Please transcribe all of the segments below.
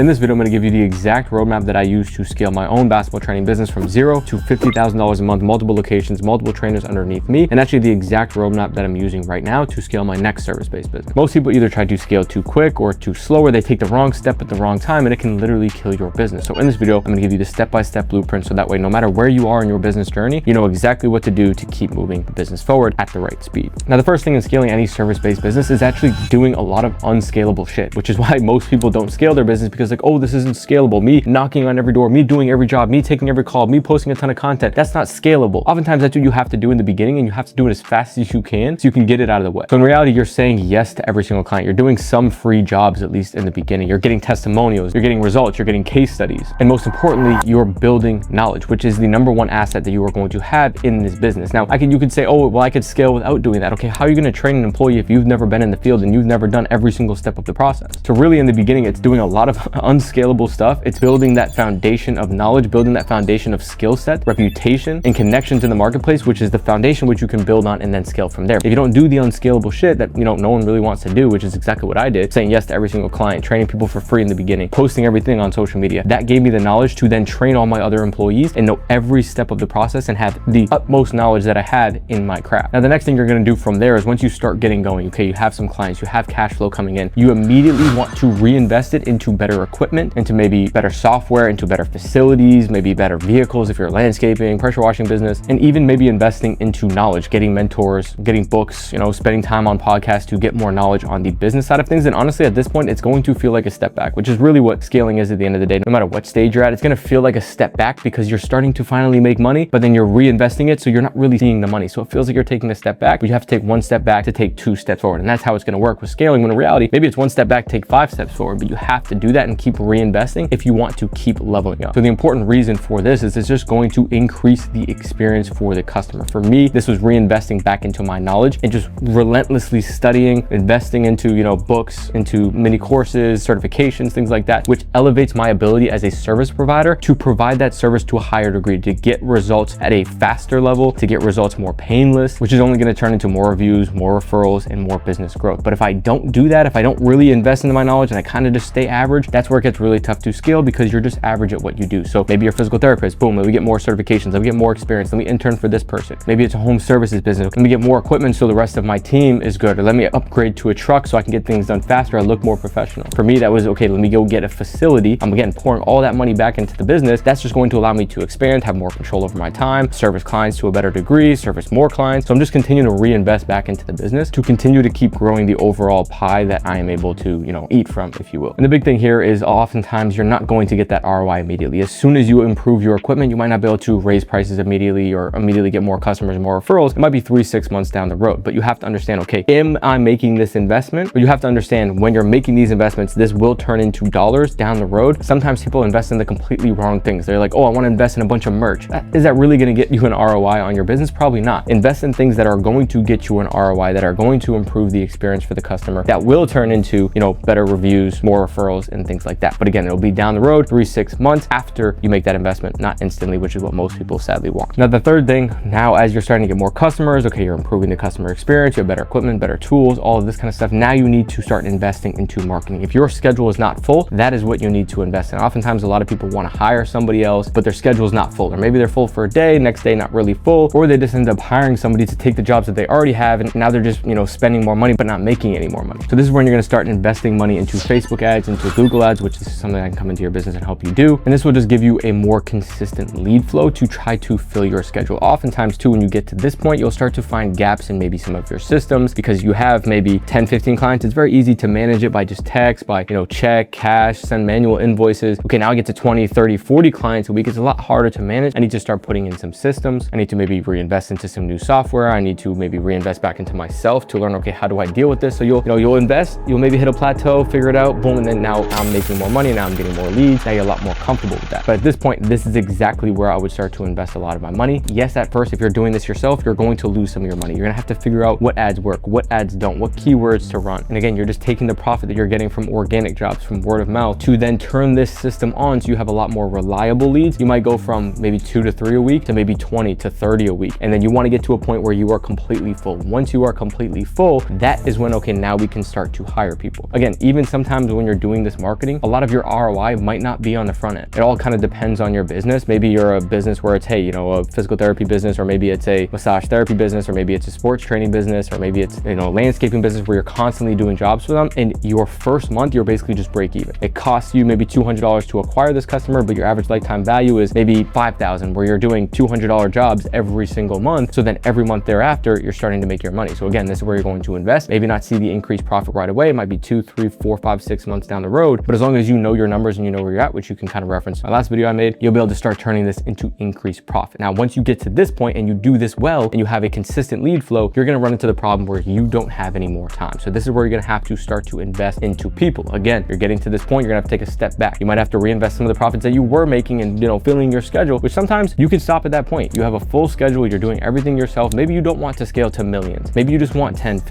In this video, I'm gonna give you the exact roadmap that I use to scale my own basketball training business from zero to $50,000 a month, multiple locations, multiple trainers underneath me, and actually the exact roadmap that I'm using right now to scale my next service-based business. Most people either try to scale too quick or too slow, or they take the wrong step at the wrong time, and it can literally kill your business. So in this video, I'm gonna give you the step-by-step blueprint, so that way, no matter where you are in your business journey, you know exactly what to do to keep moving the business forward at the right speed. Now, the first thing in scaling any service-based business is actually doing a lot of unscalable shit, which is why most people don't scale their business, because like, oh, this isn't scalable. Me knocking on every door, me doing every job, me taking every call, me posting a ton of content. That's not scalable. Oftentimes that's what you have to do in the beginning, and you have to do it as fast as you can so you can get it out of the way. So in reality, you're saying yes to every single client. You're doing some free jobs, at least in the beginning. You're getting testimonials, you're getting results, you're getting case studies. And most importantly, you're building knowledge, which is the number one asset that you are going to have in this business. Now, you could say, oh, well, I could scale without doing that. Okay, how are you going to train an employee if you've never been in the field and you've never done every single step of the process? So really in the beginning, it's doing a lot of unscalable stuff. It's building that foundation of knowledge, building that foundation of skill set, reputation, and connections in the marketplace, which is the foundation which you can build on and then scale from there. If you don't do the unscalable shit that no one really wants to do, which is exactly what I did, saying yes to every single client, training people for free in the beginning, posting everything on social media, that gave me the knowledge to then train all my other employees and know every step of the process and have the utmost knowledge that I had in my craft. Now, the next thing you're going to do from there is once you start getting going, okay, you have some clients, you have cash flow coming in, you immediately want to reinvest it into better equipment, into maybe better software, into better facilities, maybe better vehicles if you're landscaping, pressure washing business, and even maybe investing into knowledge, getting mentors, getting books, spending time on podcasts to get more knowledge on the business side of things. And honestly, at this point, it's going to feel like a step back, which is really what scaling is at the end of the day. No matter what stage you're at, it's going to feel like a step back because you're starting to finally make money, but then you're reinvesting it, so you're not really seeing the money. So it feels like you're taking a step back, but you have to take one step back to take two steps forward. And that's how it's going to work with scaling, when in reality, maybe it's one step back, take 5 steps forward, but you have to do that and keep reinvesting if you want to keep leveling up. So the important reason for this is it's just going to increase the experience for the customer. For me, this was reinvesting back into my knowledge and just relentlessly studying, investing into, books, into mini courses, certifications, things like that, which elevates my ability as a service provider to provide that service to a higher degree, to get results at a faster level, to get results more painless, which is only going to turn into more reviews, more referrals, and more business growth. But if I don't do that, if I don't really invest into my knowledge and I kind of just stay average, that's where it gets really tough to scale, because you're just average at what you do. So maybe you're a physical therapist, boom, let me get more certifications, let me get more experience, let me intern for this person. Maybe it's a home services business, let me get more equipment so the rest of my team is good, or let me upgrade to a truck so I can get things done faster, I look more professional. For me, that was, okay, let me go get a facility. I'm again pouring all that money back into the business. That's just going to allow me to expand, have more control over my time, service clients to a better degree, service more clients. So I'm just continuing to reinvest back into the business to continue to keep growing the overall pie that I am able to, eat from, if you will. And the big thing here is oftentimes you're not going to get that ROI immediately. As soon as you improve your equipment, you might not be able to raise prices immediately or immediately get more customers, more referrals. It might be 3-6 months down the road, but you have to understand, okay, am I making this investment? But you have to understand, when you're making these investments, this will turn into dollars down the road. Sometimes people invest in the completely wrong things. They're like, oh, I want to invest in a bunch of merch. Is that really going to get you an ROI on your business? Probably not. Invest in things that are going to get you an ROI, that are going to improve the experience for the customer, that will turn into, better reviews, more referrals, and things like that. But again, it'll be down the road, 3-6 months after you make that investment, not instantly, which is what most people sadly want. Now, the third thing, now as you're starting to get more customers, okay, you're improving the customer experience, you have better equipment, better tools, all of this kind of stuff. Now you need to start investing into marketing. If your schedule is not full, that is what you need to invest in. Oftentimes, a lot of people want to hire somebody else, but their schedule is not full, or maybe they're full for a day, next day not really full, or they just end up hiring somebody to take the jobs that they already have, and now they're just, spending more money but not making any more money. So this is when you're going to start investing money into Facebook ads, into Google ads, which is something I can come into your business and help you do. And this will just give you a more consistent lead flow to try to fill your schedule. Oftentimes too, when you get to this point, you'll start to find gaps in maybe some of your systems, because you have maybe 10-15 clients. It's very easy to manage it by just text, by check, cash, send manual invoices. Okay, now I get to 20, 30, 40 clients a week. It's a lot harder to manage. I need to start putting in some systems. I need to maybe reinvest into some new software. I need to maybe reinvest back into myself to learn, okay, how do I deal with this? So you'll invest, you'll maybe hit a plateau, figure it out, boom, and then now I'm making more money, now I'm getting more leads, now you're a lot more comfortable with that. But at this point, this is exactly where I would start to invest a lot of my money. Yes, at first, if you're doing this yourself, you're going to lose some of your money. You're gonna have to figure out what ads work, what ads don't, what keywords to run. And again, you're just taking the profit that you're getting from organic jobs, from word of mouth, to then turn this system on so you have a lot more reliable leads. You might go from maybe 2 to 3 a week to maybe 20 to 30 a week. And then you want to get to a point where you are completely full. Once you are completely full, that is when, okay, now we can start to hire people. Again, even sometimes when you're doing this marketing, marketing, a lot of your ROI might not be on the front end. It all kind of depends on your business. Maybe you're a business where it's, hey, you know, a physical therapy business, or maybe it's a massage therapy business, or maybe it's a sports training business, or maybe it's, you know, landscaping business where you're constantly doing jobs for them. And your first month, you're basically just break even. It costs you maybe $200 to acquire this customer, but your average lifetime value is maybe $5,000, where you're doing $200 jobs every single month. So then every month thereafter, you're starting to make your money. So again, this is where you're going to invest. Maybe not see the increased profit right away. It might be 2, 3, 4, 5, 6 months down the road. But as long as you know your numbers and you know where you're at, which you can kind of reference my last video I made, you'll be able to start turning this into increased profit. Now, once you get to this point and you do this well and you have a consistent lead flow, you're going to run into the problem where you don't have any more time. So this is where you're going to have to start to invest into people. Again, you're getting to this point, you're going to have to take a step back. You might have to reinvest some of the profits that you were making and, you know, filling your schedule, which sometimes you can stop at that point. You have a full schedule, you're doing everything yourself. Maybe you don't want to scale to millions. Maybe you just want $10,000,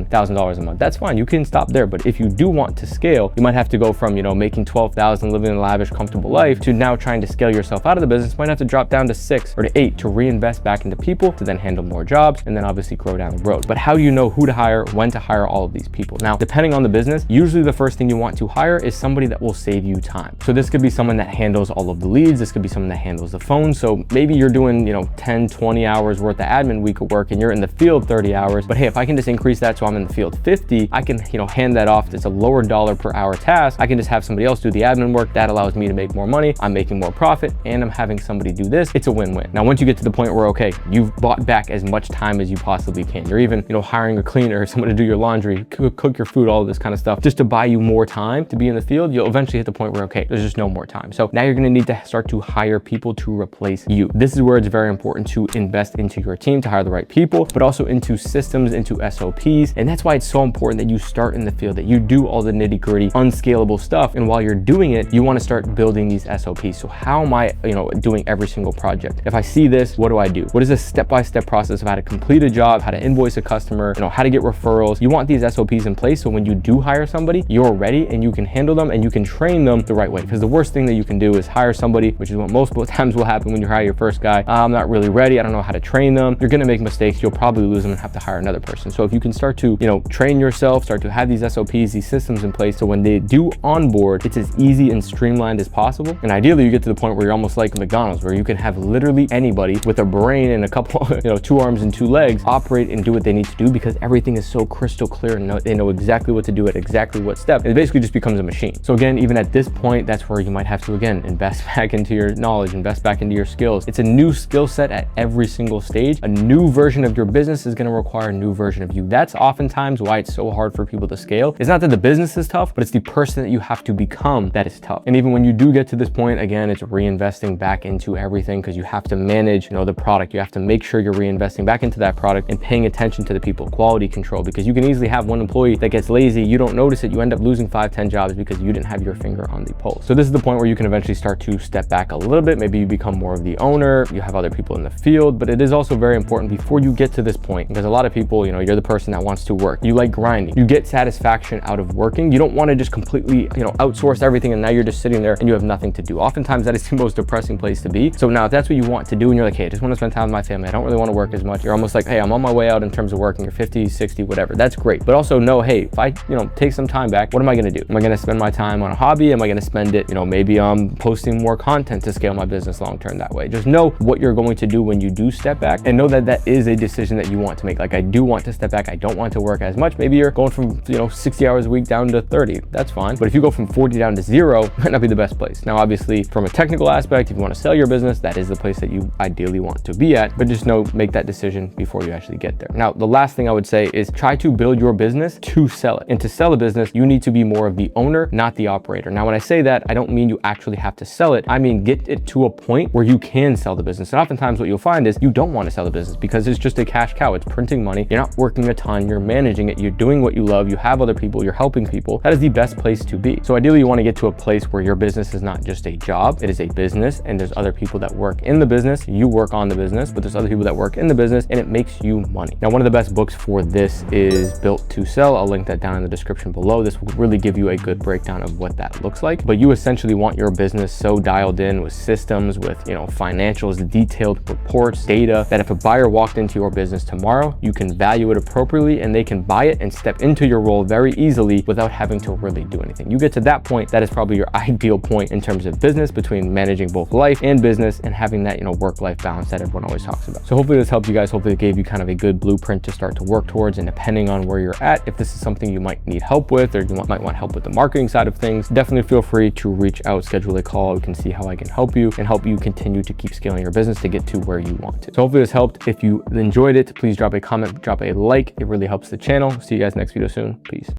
$15,000 a month. That's fine. You can stop there. But if you do want to scale, you might have to go from, you know, making $12,000, living a lavish, comfortable life, to now trying to scale yourself out of the business. Might have to drop down to 6 or to 8 to reinvest back into people, to then handle more jobs, and then obviously grow down the road. But how do you know who to hire, when to hire all of these people? Now, depending on the business, usually the first thing you want to hire is somebody that will save you time. So this could be someone that handles all of the leads. This could be someone that handles the phone. So maybe you're doing, you know, 10, 20 hours worth of admin week of work and you're in the field 30 hours. But hey, if I can just increase that so I'm in the field 50, I can, you know, hand that off. It's a lower dollar per hour task. I can just have somebody else do the admin work. That allows me to make more money. I'm making more profit and I'm having somebody do this. It's a win-win. Now, once you get to the point where, okay, you've bought back as much time as you possibly can. You're even, you know, hiring a cleaner, someone to do your laundry, cook your food, all of this kind of stuff, just to buy you more time to be in the field. You'll eventually hit the point where, okay, there's just no more time. So now you're going to need to start to hire people to replace you. This is where it's very important to invest into your team, to hire the right people, but also into systems, into SOPs. And that's why it's so important that you start in the field, that you do all the nitty-gritty, unscalable stuff. And while you're doing it, you want to start building these SOPs. So how am I, you know, doing every single project? If I see this, what do I do? What is this step-by-step process of how to complete a job, how to invoice a customer, you know, how to get referrals? You want these SOPs in place so when you do hire somebody, you're ready and you can handle them and you can train them the right way. Because the worst thing that you can do is hire somebody, which is what most times will happen when you hire your first guy. I'm not really ready. I don't know how to train them. You're going to make mistakes. You'll probably lose them and have to hire another person. So if you can start to, you know, train yourself, start to have these SOPs, these systems in place, so when they do onboard, it's as easy and streamlined as possible. And ideally, you get to the point where you're almost like McDonald's, where you can have literally anybody with a brain and a couple, you know, 2 arms and 2 legs operate and do what they need to do, because everything is so crystal clear and they know exactly what to do at exactly what step. It basically just becomes a machine. So again, even at this point, that's where you might have to, again, invest back into your knowledge, invest back into your skills. It's a new skill set at every single stage. A new version of your business is going to require a new version of you. That's oftentimes why it's so hard for people to scale. It's not that the business is tough, but it's the person that you have to become that is tough. And even when you do get to this point, again, it's reinvesting back into everything, because you have to manage, you know, the product. You have to make sure you're reinvesting back into that product and paying attention to the people, quality control, because you can easily have one employee that gets lazy. You don't notice it. You end up losing 5, 10 jobs because you didn't have your finger on the pulse. So this is the point where you can eventually start to step back a little bit. Maybe you become more of the owner. You have other people in the field, but it is also very important before you get to this point, because a lot of people, you know, you're the person that wants to work. You like grinding. You get satisfaction out of working. You don't want to just completely, you know, outsource everything and now you're just sitting there and you have nothing to do. Oftentimes that is the most depressing place to be. So now if that's what you want to do and you're like, hey, I just want to spend time with my family, I don't really want to work as much. You're almost like, hey, I'm on my way out in terms of working. You're 50, 60, whatever. That's great. But also know, hey, if I, you know, take some time back, what am I going to do? Am I going to spend my time on a hobby? Am I going to spend it, you know, maybe posting more content to scale my business long term that way? Just know what you're going to do when you do step back, and know that that is a decision that you want to make. Like, I do want to step back. I don't want to work as much. Maybe you're going from, you know, 60 hours a week down to 30. That's fine. But if you go from 40 down to 0, might not be the best place. Now, obviously, from a technical aspect, if you want to sell your business, that is the place that you ideally want to be at. But just know, make that decision before you actually get there. Now, the last thing I would say is try to build your business to sell it. And to sell a business, you need to be more of the owner, not the operator. Now, when I say that, I don't mean you actually have to sell it. I mean, get it to a point where you can sell the business. And oftentimes what you'll find is you don't want to sell the business because it's just a cash cow. It's printing money. You're not working a ton. You're managing it. You're doing what you love. You have other people. You're helping people. That is the best place to be. So ideally, you want to get to a place where your business is not just a job. It is a business, and there's other people that work in the business. You work on the business, but there's other people that work in the business, and it makes you money. Now, one of the best books for this is Built to Sell. I'll link that down in the description below. This will really give you a good breakdown of what that looks like. But you essentially want your business so dialed in with systems, with, you know, financials, detailed reports, data, that if a buyer walked into your business tomorrow, you can value it appropriately and they can buy it and step into your role very easily without having to really do anything. you get to that point, that is probably your ideal point in terms of business, between managing both life and business and having that, work-life balance that everyone always talks about. So hopefully this helped you guys. Hopefully it gave you kind of a good blueprint to start to work towards. And depending on where you're at, if this is something you might need help with, or you might want help with the marketing side of things, definitely feel free to reach out, schedule a call. We can see how I can help you and help you continue to keep scaling your business to get to where you want to. So hopefully this helped. If you enjoyed it, please drop a comment, drop a like. It really helps the channel. See you guys next video soon. Peace.